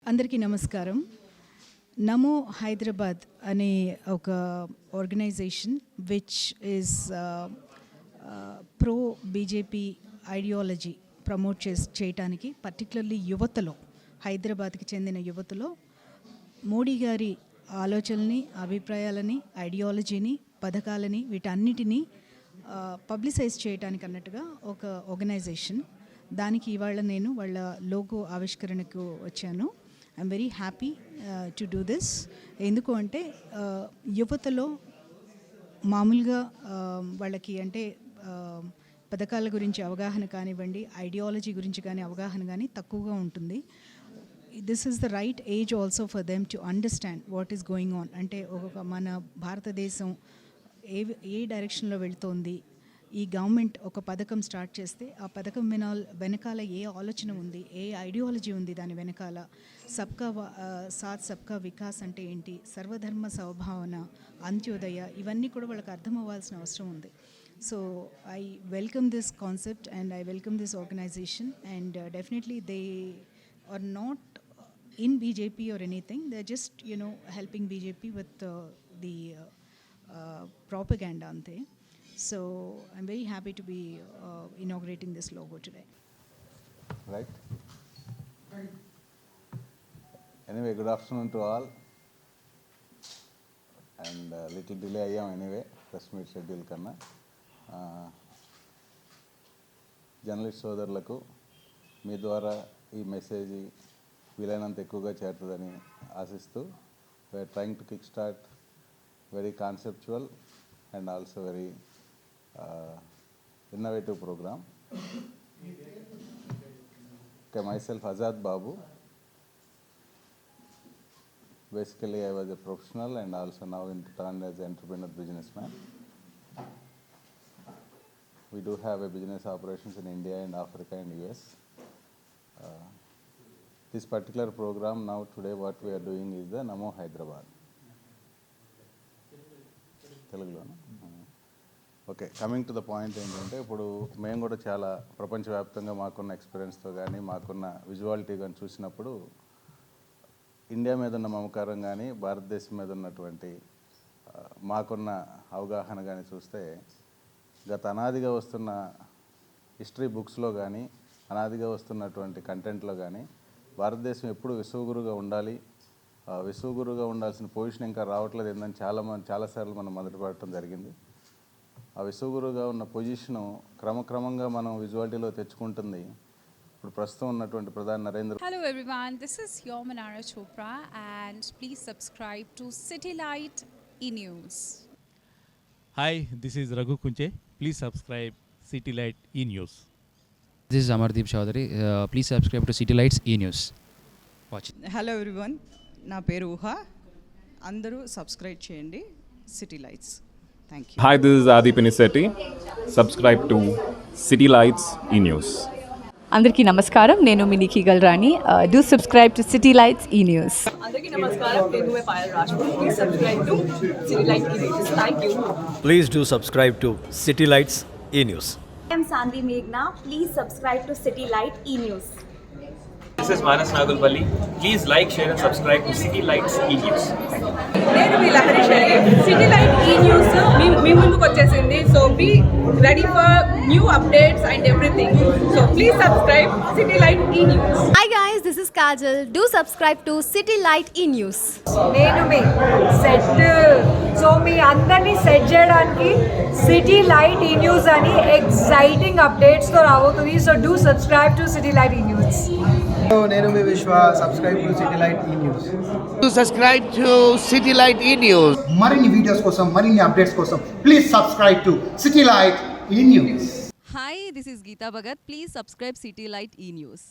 అందరికీ నమస్కారం. నమో హైదరాబాద్ అనే ఒక organization which is pro BJP ideology promote చేయటానికి, పర్టికులర్లీ యువతలో, హైదరాబాద్కి చెందిన యువతలో మోడీ గారి ఆలోచనల్ని, అభిప్రాయాలని, ఐడియాలజీని, పథకాలని, వీటన్నిటినీ పబ్లిసైజ్ చేయటానికి అన్నట్టుగా ఒక ఆర్గనైజేషన్. దానికి ఇవాళ నేను వాళ్ళ లోగో ఆవిష్కరణకు వచ్చాను. I'm very happy to do this. ఎందుకు అంటే యువతలో మామూలుగా వాళ్ళకి అంటే పథకాల గురించి అవగాహన కానివ్వండి, ఐడియాలజీ గురించి కానీ అవగాహన కానీ తక్కువగా ఉంటుంది. This is the right age also for them to understand what is going on. అంటే ఒక మన భారతదేశం ఏ డైరెక్షన్లో వెళ్తోంది, ఈ గవర్నమెంట్ ఒక పథకం స్టార్ట్ చేస్తే ఆ పథకం వెనకాల ఏ ఆలోచన ఉంది, ఏ ఐడియాలజీ ఉంది, దాని వెనకాల సబ్కా సాత్ సబ్కా వికాస్ అంటే ఏంటి, సర్వధర్మ సౌభావన, అంత్యోదయ, ఇవన్నీ కూడా వాళ్ళకి అర్థం అవ్వాల్సిన అవసరం ఉంది. So I welcome this concept and I welcome this organization and definitely they are not in BJP or anything. They are just helping BJP with the propaganda ante. So I'm very happy to be inaugurating this logo today. Right. Anyway, good afternoon to all. And little delay ayyam anyway, press meet schedule kanna. Journalist సోదరులకు మీ ద్వారా ఈ message వీలైనంత ఎక్కువగా చేరుతుందని ఆశిస్తూ we're trying to kick start very conceptual and also very innovative program. Okay, myself Azad Babu. Basically I was a professional and also now turned as an entrepreneur businessman. We do have a business operations in India and Africa and US. This particular program now today what we are doing is the Namo Hyderabad. తెలుగులోనా? Okay, coming to the point ఏంటంటే ఇప్పుడు మేము కూడా చాలా ప్రపంచవ్యాప్తంగా మాకున్న ఎక్స్పీరియన్స్తో కానీ మాకున్న విజువాలిటీ కానీ చూసినప్పుడు ఇండియా మీద ఉన్న మమకారం కానీ భారతదేశం మీద ఉన్నటువంటి మాకున్న అవగాహన కానీ చూస్తే గత అనాదిగా వస్తున్న హిస్టరీ బుక్స్లో కానీ అనాదిగా వస్తున్నటువంటి కంటెంట్లో కానీ భారతదేశం ఎప్పుడు విశ్వగురుగా ఉండాలి, విశ్వగురుగా ఉండాల్సిన పొజిషన్ ఇంకా రావట్లేదు ఏందని చాలాసార్లు మనం మొదలుపెట్టడం జరిగింది. ఆ విశ్వగురుగా ఉన్న పొజిషను క్రమక్రమంగా మనం విజువాలిటీలో తెచ్చుకుంటుంది ఇప్పుడు ప్రస్తుతం ఉన్నటువంటి ప్రధాని Narendra. Hello everyone, this is your Manara Chopra and please subscribe to City Light E-News. Hi, this is Raghu Kunche. Please subscribe City Light E-News. This is Amardeep Chaudhary. Please subscribe to City Lights E-News. Watch it. Hello everyone. నా పేరు ఊహ. అందరూ subscribe చేయండి city lights. Thank you. Hi, this is Adi Pinisetti. Subscribe to City Lights E-News. అందరికీ నమస్కారం, నేను మీ Nikki Galrani. Do subscribe to city lights E news. అందరికీ నమస్కారం, నేను మీ Payal Rajput. Please subscribe to city light E news. Thank you. Please do subscribe to City Lights E-News. I am Sandhi Meghna. Please subscribe to City Light E-News. This is Manas Nagulpalli. Please like, share and subscribe to City Lights E-News. నేను మీ Lahari Sharif. City light E news మీ ముందుకు వచ్చేసింది. So be ready for new updates and everything. So please subscribe city light E news. Hi guys, this is Kajal. Do subscribe to City Light E-News. నేను మీ set. So మీ అందరినీ set చేయడానికి city light E news అని exciting అప్డేట్స్తో రాబోతుంది. So do subscribe to city light E news. నేను మీ Vishwa. Subscribe to city light E news. Subscribe to city light E news. మరిన్ని videos కోసం, మరిన్ని అప్డేట్స్ కోసం please subscribe to city light E news. Hi, this is Geeta Bhagat. Please subscribe city light E news.